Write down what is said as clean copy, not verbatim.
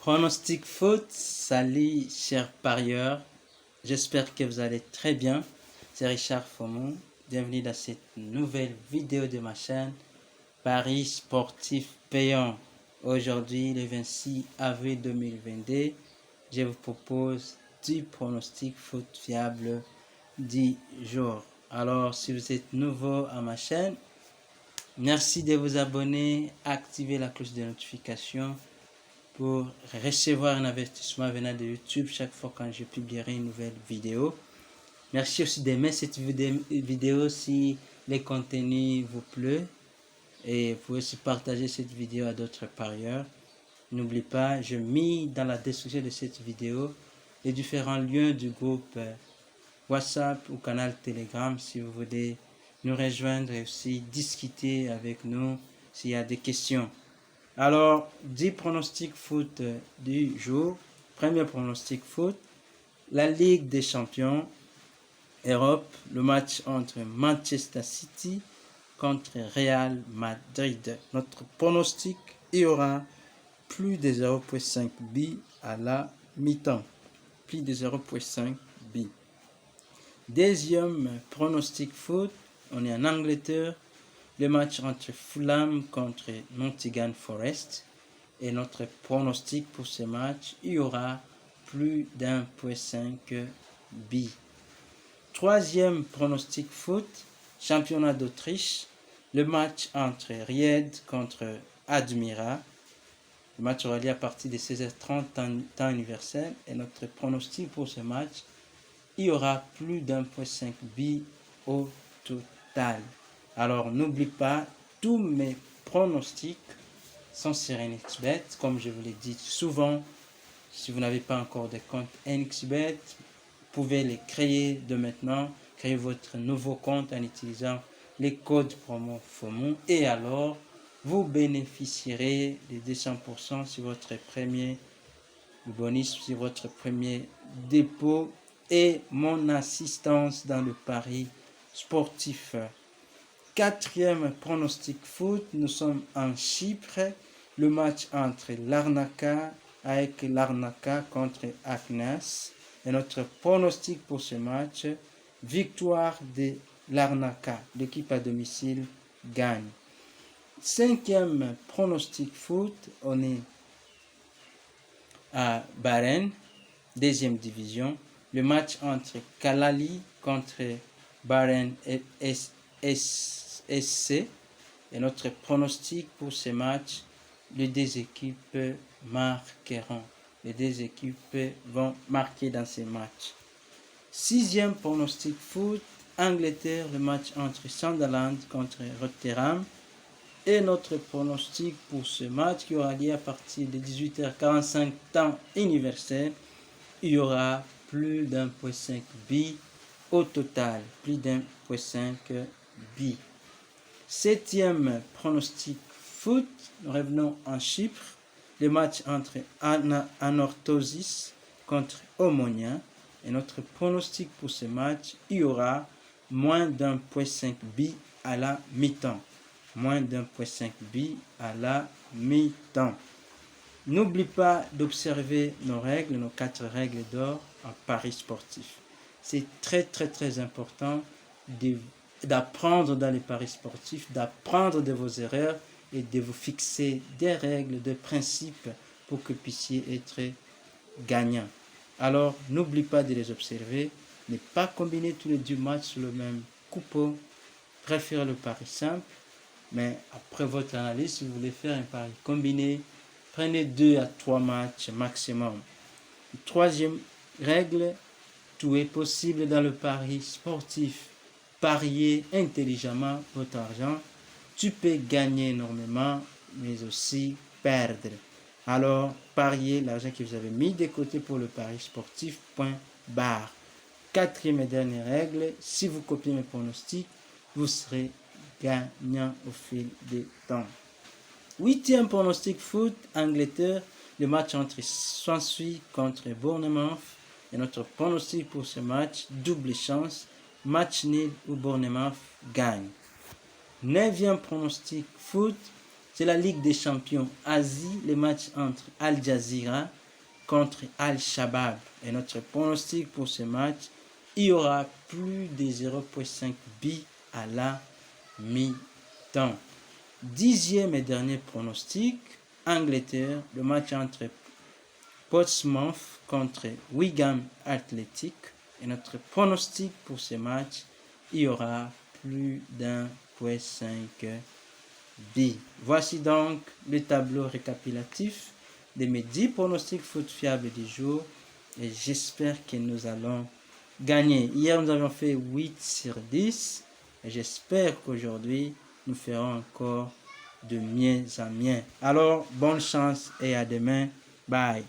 Pronostic foot, salut chers parieurs, j'espère que vous allez très bien, c'est Richard Fomon, bienvenue dans cette nouvelle vidéo de ma chaîne Paris sportif payant. Aujourd'hui le 26 avril 2022, je vous propose 10 pronostics foot fiables 10 jours. Alors si vous êtes nouveau à ma chaîne, merci de vous abonner, activer la cloche de notification pour recevoir un avertissement venant de YouTube chaque fois quand je publierai une nouvelle vidéo. Merci aussi d'aimer cette vidéo si les contenus vous plaît et vous pouvez aussi partager cette vidéo à d'autres parieurs. N'oubliez pas, je mets dans la description de cette vidéo les différents liens du groupe WhatsApp ou canal Telegram si vous voulez nous rejoindre et aussi discuter avec nous s'il y a des questions. Alors, 10 pronostics foot du jour. Premier pronostic foot, la Ligue des Champions Europe, le match entre Manchester City contre Real Madrid. Notre pronostic, il y aura plus de 0.5 billes à la mi-temps. Plus de 0.5 billes. Deuxième pronostic foot, on est en Angleterre. Le match entre Fulham contre Nottingham Forest. Et notre pronostic pour ce match, il y aura plus d'1.5 billes. Troisième pronostic foot, championnat d'Autriche. Le match entre Ried contre Admira. Le match aura lieu à partir de 16h30 temps universel. Et notre pronostic pour ce match, il y aura plus d'1.5 billes au total. Alors, n'oublie pas, tous mes pronostics sont sur NXBet. Comme je vous l'ai dit souvent, si vous n'avez pas encore de compte NXBet, vous pouvez les créer de maintenant. Créez votre nouveau compte en utilisant les codes promo FOMO. Et alors, vous bénéficierez de 200% sur votre premier bonus, sur votre premier dépôt et mon assistance dans le pari sportif. Quatrième pronostic foot, nous sommes en Chypre, le match entre Larnaca avec Larnaca contre Aknas. Et notre pronostic pour ce match, victoire de Larnaca, l'équipe à domicile gagne. Cinquième pronostic foot, on est à Bahreïn, deuxième division, le match entre Kalali contre Bahreïn SC. Et notre pronostic pour ce match, les deux équipes marqueront. Les deux équipes vont marquer dans ces matchs. Sixième pronostic foot, Angleterre, le match entre Sunderland contre Rotherham. Et notre pronostic pour ce match qui aura lieu à partir de 18h45 temps universel, il y aura plus d'1.5 billes au total. Plus d'1.5 billes. Septième pronostic foot, nous revenons en Chypre. Le match entre Anorthosis contre Omonia. Et notre pronostic pour ce match, il y aura moins d'1.5 billes à la mi-temps. Moins d'1.5 billes à la mi-temps. N'oublie pas d'observer nos règles, nos 4 règles d'or en paris sportif. C'est très important d'apprendre dans les paris sportifs, d'apprendre de vos erreurs et de vous fixer des règles, des principes pour que vous puissiez être gagnant. Alors, n'oublie pas de les observer, ne pas combiner tous les 2 matchs sur le même coupon, préférez le pari simple, mais après votre analyse, si vous voulez faire un pari combiné, prenez 2 à 3 matchs maximum. Troisième règle, tout est possible dans le pari sportif. Pariez intelligemment votre argent. Tu peux gagner énormément, mais aussi perdre. Alors, pariez l'argent que vous avez mis de côté pour le pari sportif, point barre. Quatrième et dernière règle, si vous copiez mes pronostics, vous serez gagnant au fil du temps. Huitième pronostic foot, Angleterre, le match entre Swansea contre Bournemouth. Et notre pronostic pour ce match, double chance, match nul ou Bournemouth gagne. Neuvième pronostic foot, C'est la Ligue des champions Asie, les matchs entre Al Jazeera contre Al-Shabaab. Et notre pronostic pour ce match, il y aura plus de 0,5 buts à la mi-temps. 10e et dernier pronostic, Angleterre, le match entre Portsmouth contre Wigan Athletic. Et notre pronostic pour ce match, il y aura plus d'1,5 buts. Voici donc le tableau récapitulatif de mes 10 pronostics foot fiables du jour. Et j'espère que nous allons gagner. Hier, nous avions fait 8 sur 10. Et j'espère qu'aujourd'hui, nous ferons encore de mieux en mieux. Alors, bonne chance et à demain. Bye.